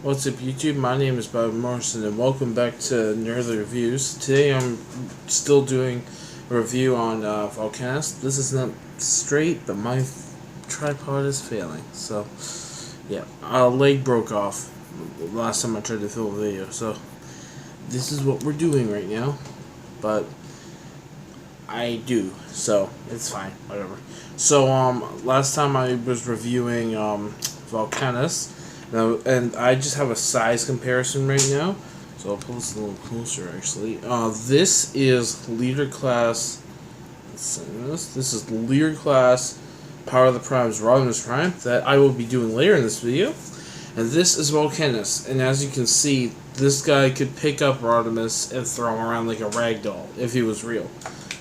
What's up YouTube? My name is Bob Morrison and welcome back to Nerdly Reviews. Today I'm still doing a review on Valcanous. This is not straight, but my tripod is failing. So, yeah, a leg broke off last time I tried to film a video. So, this is what we're doing right now. But, I do. So, it's fine. Whatever. So, last time I was reviewing Valcanous. Now, and I just have a size comparison right now, so I'll pull this a little closer actually. This is leader class. This is leader class Power of the Prime's Rodimus Prime that I will be doing later in this video, and this is Valcanous. And as you can see, this guy could pick up Rodimus and throw him around like a rag doll if he was real.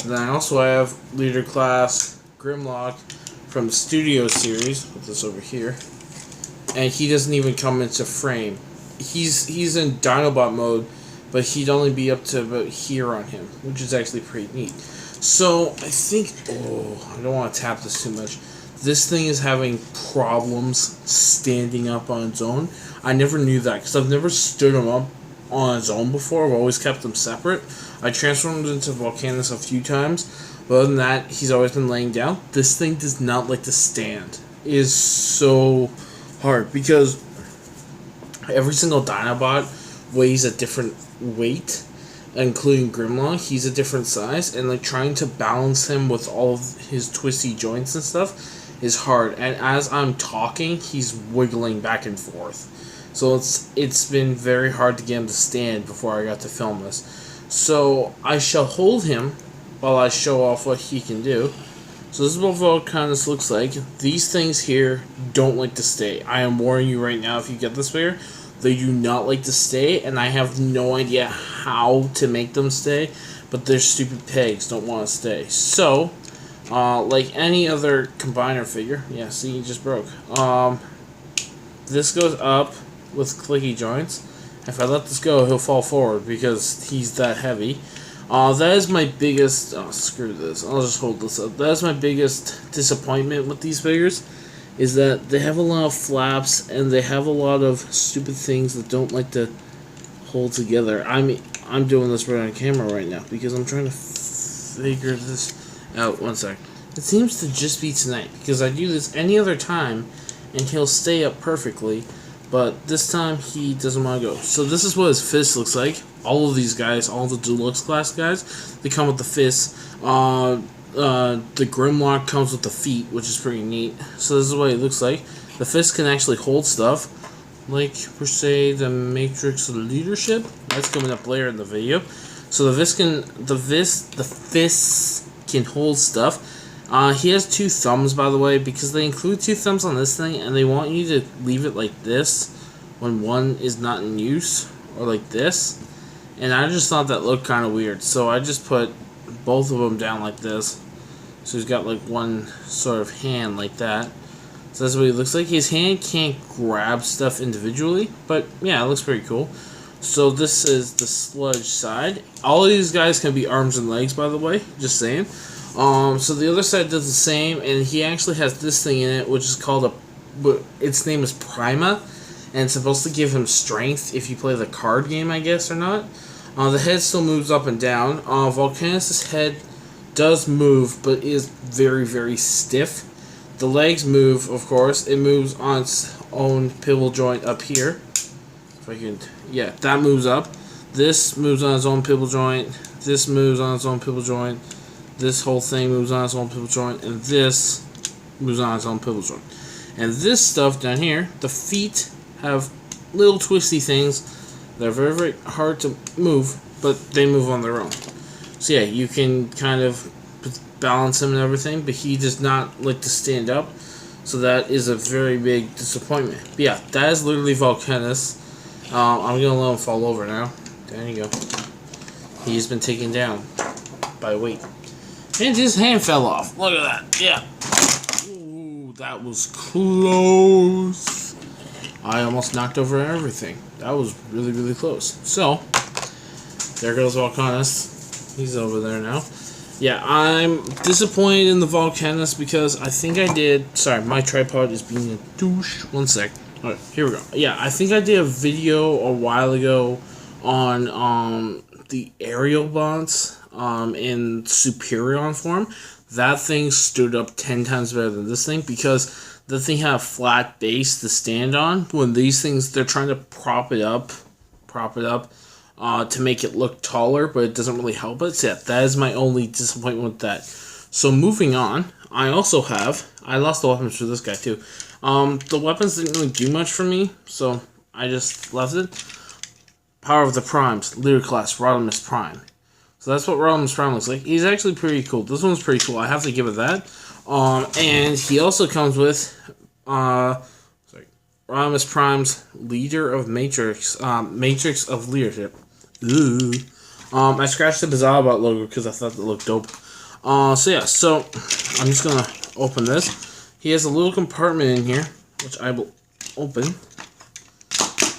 And then I also have leader class Grimlock from the Studio series. Put this over here. And he doesn't even come into frame. He's in Dinobot mode, but he'd only be up to about here on him, which is actually pretty neat. So I think, I don't want to tap this too much. This thing is having problems standing up on its own. I never knew that because I've never stood him up on its own before. I've always kept them separate. I transformed into Valcanous a few times, but other than that, he's always been laying down. This thing does not like to stand. It is so hard because every single Dinobot weighs a different weight, including Grimlock. He's a different size, and like trying to balance him with all of his twisty joints and stuff is hard. And as I'm talking, he's wiggling back and forth, so it's been very hard to get him to stand before I got to film this. So I shall hold him while I show off what he can do. So this is what Valcanous looks like. These things here don't like to stay. I am warning you right now, if you get this figure, they do not like to stay, and I have no idea how to make them stay, but their stupid pegs don't want to stay. So, like any other combiner figure, yeah, see, he just broke. This goes up with clicky joints. If I let this go, he'll fall forward because he's that heavy. That is my biggest, screw this, I'll just hold this up. That is my biggest disappointment with these figures, is that they have a lot of flaps, and they have a lot of stupid things that don't like to hold together. I'm doing this right on camera right now, because I'm trying to figure this out. One sec. It seems to just be tonight, because I do this any other time, and he'll stay up perfectly, but this time he doesn't want to go. So this is what his fist looks like. All of these guys, all the deluxe class guys, they come with the fist. The Grimlock comes with the feet, which is pretty neat. So this is what it looks like. The fist can actually hold stuff, like per se the Matrix Leadership. That's coming up later in the video. So the fist can hold stuff. He has two thumbs, by the way, because they include two thumbs on this thing, and they want you to leave it like this when one is not in use, or like this. And I just thought that looked kind of weird, so I just put both of them down like this. So he's got like one sort of hand like that. So that's what he looks like. His hand can't grab stuff individually, but yeah, it looks pretty cool. So this is the sludge side. All of these guys can be arms and legs, by the way, just saying. So the other side does the same, and he actually has this thing in it, which is called its name is Prima, and it's supposed to give him strength if you play the card game, I guess, or not. The head still moves up and down. Valcanous' head does move, but is very, very stiff. The legs move, of course. It moves on its own pivot joint up here. If I can, yeah, that moves up. This moves on its own pivot joint. This moves on its own pivot joint. This whole thing moves on its own pivot joint, and this moves on its own pivot joint. And this stuff down here, the feet have little twisty things. They're very, very hard to move, but they move on their own. So yeah, you can kind of balance him and everything, but he does not like to stand up. So that is a very big disappointment. But yeah, that is literally Valcanous. I'm going to let him fall over now. There you go. He's been taken down by weight. And his hand fell off. Look at that. Yeah. Ooh, that was close. I almost knocked over everything. That was really, really close. So, there goes Valcanous. He's over there now. Yeah, I'm disappointed in the Valcanous because I think I did... Sorry, my tripod is being a douche. One sec. Alright, here we go. Yeah, I think I did a video a while ago on the aerial bots in Superion form. That thing stood up 10 times better than this thing because the thing had a flat base to stand on. When these things, they're trying to prop it up to make it look taller, but it doesn't really help it. So yeah, that is my only disappointment with that. So moving on, I lost the weapons for this guy too. The weapons didn't really do much for me, so I just left it. Power of the Primes, Leader Class, Rodimus Prime. So that's what Rodimus Prime looks like. He's actually pretty cool. This one's pretty cool. I have to give it that. And he also comes with, Rodimus Prime's Leader of Matrix, Matrix of Leadership. Ooh. I scratched the Bizarrebot logo because I thought it looked dope. So yeah, so I'm just gonna open this. He has a little compartment in here, which I will open.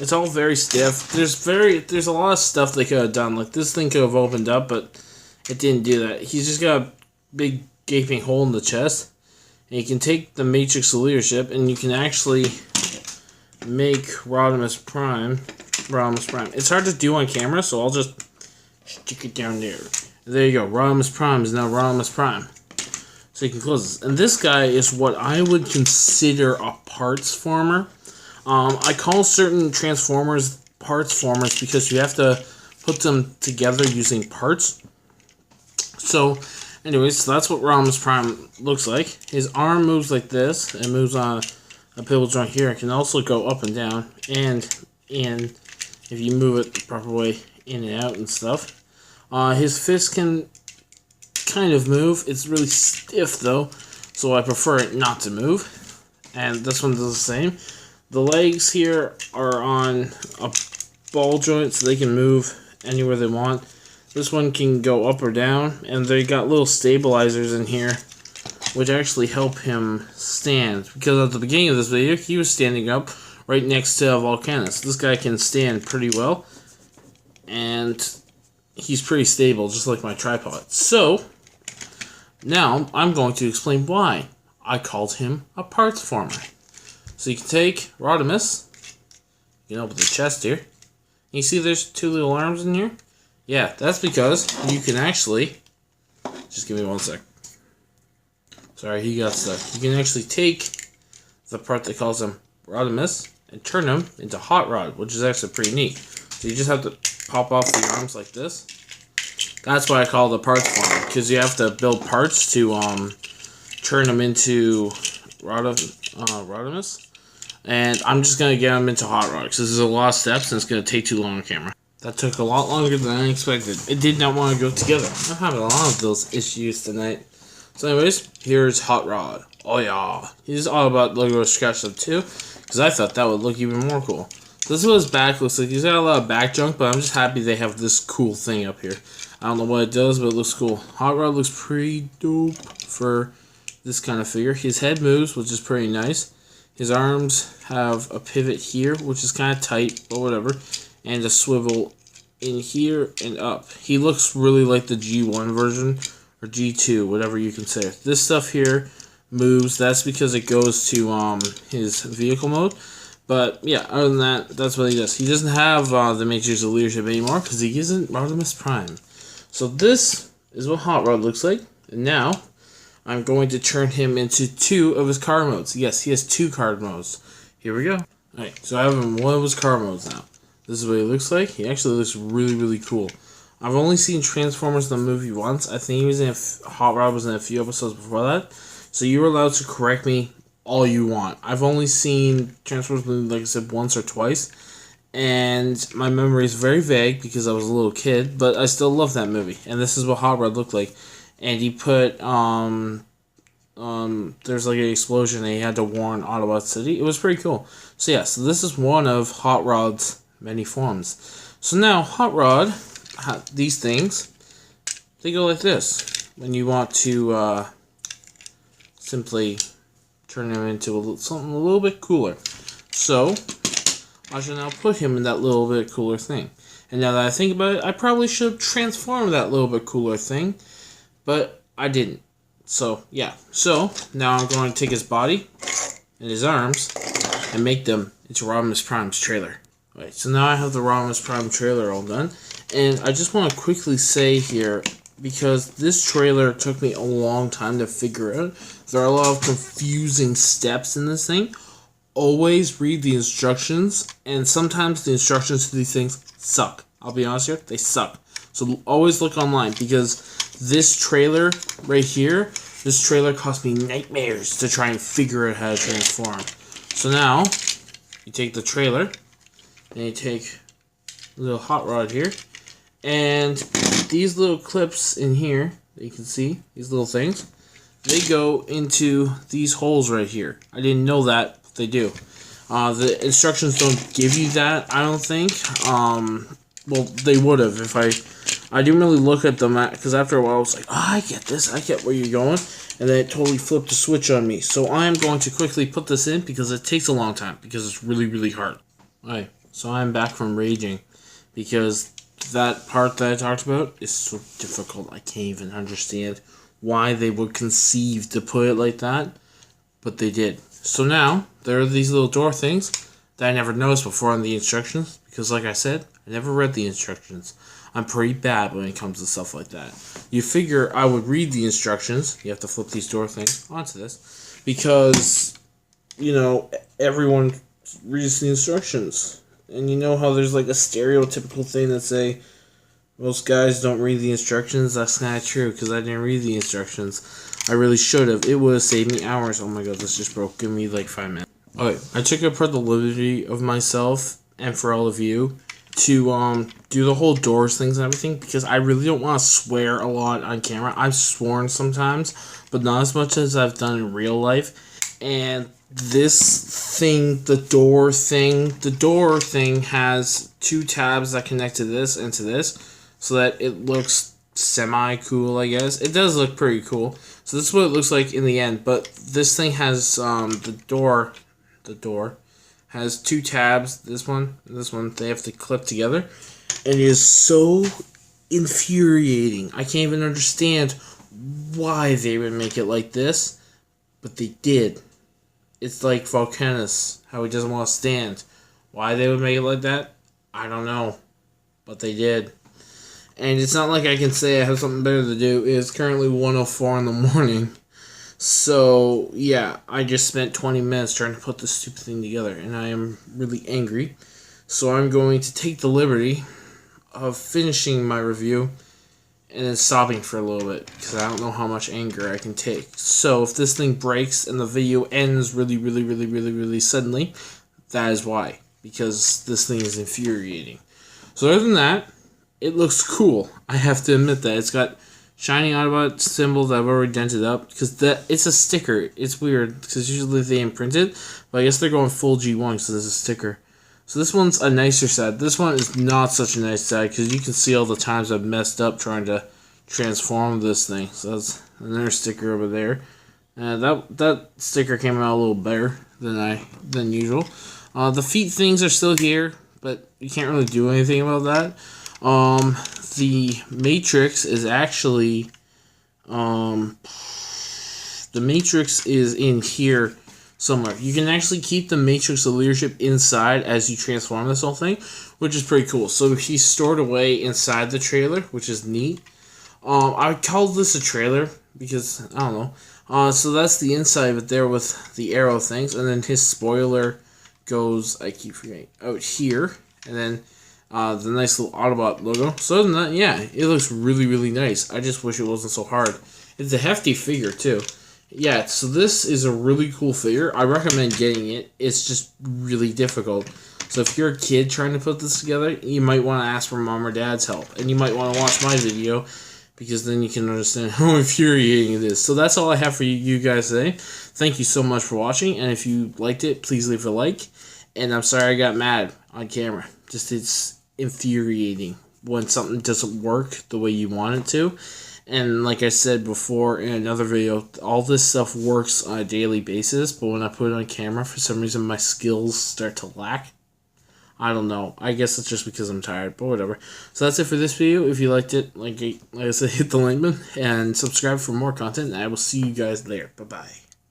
It's all very stiff. There's a lot of stuff they could have done. Like this thing could have opened up, but it didn't do that. He's just got a big gaping hole in the chest. And you can take the Matrix of Leadership and you can actually make Rodimus Prime. It's hard to do on camera, so I'll just stick it down there. There you go. Rodimus Prime is now Rodimus Prime. So you can close this. And this guy is what I would consider a parts former. I call certain Transformers parts formers because you have to put them together using parts. So, anyways, so that's what Rodimus Prime looks like. His arm moves like this. It moves on a pivot joint here. It can also go up and down. And if you move it the proper way, in and out and stuff. His fist can kind of move. It's really stiff though, so I prefer it not to move. And this one does the same. The legs here are on a ball joint, so they can move anywhere they want. This one can go up or down, and they got little stabilizers in here, which actually help him stand. Because at the beginning of this video, he was standing up right next to Valcanous. This guy can stand pretty well, and he's pretty stable, just like my tripod. So, now I'm going to explain why I called him a parts former. So you can take Rodimus, you can open the chest here. You see there's two little arms in here? Yeah, that's because you can actually, just give me one sec. Sorry, he got stuck. You can actually take the part that calls him Rodimus and turn him into Hot Rod, which is actually pretty neat. So you just have to pop off the arms like this. That's why I call it a parts former, because you have to build parts to turn them into Rodimus. And I'm just going to get them into Hot Rod, because there's a lot of steps and it's going to take too long on camera. That took a lot longer than I expected. It did not want to go together. I'm having a lot of those issues tonight. So anyways, here's Hot Rod. Oh yeah. He's all about logo scratched up too, because I thought that would look even more cool. This is what his back looks like. He's got a lot of back junk, but I'm just happy they have this cool thing up here. I don't know what it does, but it looks cool. Hot Rod looks pretty dope for this kind of figure. His head moves, which is pretty nice. His arms have a pivot here, which is kind of tight, but whatever. And a swivel in here and up. He looks really like the G1 version, or G2, whatever you can say. This stuff here moves. That's because it goes to his vehicle mode. But yeah, other than that, that's what he does. He doesn't have the Matrix of Leadership anymore because he isn't Rodimus Prime. So this is what Hot Rod looks like. And now, I'm going to turn him into two of his car modes. Yes, he has two card modes. Here we go. Alright, so I have him in one of his car modes now. This is what he looks like. He actually looks really, really cool. I've only seen Transformers in the movie once. I think he was in Hot Rod was in a few episodes before that. So you're allowed to correct me all you want. I've only seen Transformers movie, like I said, once or twice. And my memory is very vague because I was a little kid. But I still love that movie. And this is what Hot Rod looked like. And he put, there's like an explosion and he had to warn Autobot City. It was pretty cool. So yeah, so this is one of Hot Rod's many forms. So now, Hot Rod, these things, they go like this. When you want to simply turn him into something a little bit cooler. So, I shall now put him in that little bit cooler thing. And now that I think about it, I probably should have transformed that little bit cooler thing, but I didn't. So, yeah. So, now I'm going to take his body and his arms and make them into Rodimus Prime's trailer. Alright, so now I have the Rodimus Prime trailer all done. And I just want to quickly say here, because this trailer took me a long time to figure out, there are a lot of confusing steps in this thing. Always read the instructions, and sometimes the instructions to these things suck. I'll be honest here, they suck. So always look online, because this trailer right here, this trailer cost me nightmares to try and figure out how to transform. So now, you take the trailer, and you take a little hot rod here, and these little clips in here that you can see, these little things, they go into these holes right here. I didn't know that, but they do. The instructions don't give you that, I don't think. Well, they would have if I didn't really look at them, because after a while I was like, oh, I get this, I get where you're going, and then it totally flipped the switch on me. So I am going to quickly put this in, because it takes a long time, because it's really, really hard. Alright, so I'm back from raging, because that part that I talked about is so difficult. I can't even understand why they would conceive to put it like that, but they did. So now, there are these little door things that I never noticed before in the instructions, because like I said, I never read the instructions. I'm pretty bad when it comes to stuff like that. You figure I would read the instructions. You have to flip these door things onto this, because, you know, everyone reads the instructions. And you know how there's like a stereotypical thing that say, most guys don't read the instructions? That's not true, because I didn't read the instructions. I really should have. It would have saved me hours. Oh my god, this just broke. Give me like 5 minutes. Okay, I took upon the liberty of myself, and for all of you, to do the whole doors things and everything, because I really don't want to swear a lot on camera. I've sworn sometimes, but not as much as I've done in real life. And this thing, the door thing has 2 tabs that connect to this and to this, so that it looks semi-cool, I guess. It does look pretty cool. So this is what it looks like in the end, but this thing has, the door has 2 tabs, this one, and this one, they have to clip together, and it is so infuriating. I can't even understand why they would make it like this, but they did. It's like Valcanous, how he doesn't want to stand. Why they would make it like that, I don't know, but they did. And it's not like I can say I have something better to do. It's currently 1:04 in the morning. So, yeah, I just spent 20 minutes trying to put this stupid thing together, and I am really angry. So I'm going to take the liberty of finishing my review and then stopping for a little bit, because I don't know how much anger I can take. So if this thing breaks and the video ends really suddenly, that is why, because this thing is infuriating. So other than that, it looks cool. I have to admit that. It's got shiny Autobot symbol that I've already dented up, because it's a sticker. It's weird, because usually they imprint it, but I guess they're going full G1, so there's a sticker. So this one's a nicer side. This one is not such a nice side, because you can see all the times I've messed up trying to transform this thing. So that's another sticker over there. That sticker came out a little better than usual. The feet things are still here, but you can't really do anything about that. The Matrix is actually, the Matrix is in here somewhere. You can actually keep the Matrix of Leadership inside as you transform this whole thing, which is pretty cool. So he's stored away inside the trailer, which is neat. I called this a trailer because, I don't know. So that's the inside of it there with the arrow things, and then his spoiler goes, I keep forgetting, out here, and then the nice little Autobot logo. So other than that, yeah, it looks really nice. I just wish it wasn't so hard. It's a hefty figure too. Yeah, so this is a really cool figure. I recommend getting it. It's just really difficult. So if you're a kid trying to put this together, you might want to ask for mom or dad's help. And you might want to watch my video, because then you can understand how infuriating it is. So that's all I have for you guys today. Thank you so much for watching. And if you liked it, please leave a like. And I'm sorry I got mad on camera. Just, it's infuriating when something doesn't work the way you want it to. And like I said before in another video, all this stuff works on a daily basis, but when I put it on camera, for some reason my skills start to lack. I don't know. I guess it's just because I'm tired, but whatever. So that's it for this video. If you liked it, like I said, hit the like button and subscribe for more content, and I will see you guys later. Bye-bye.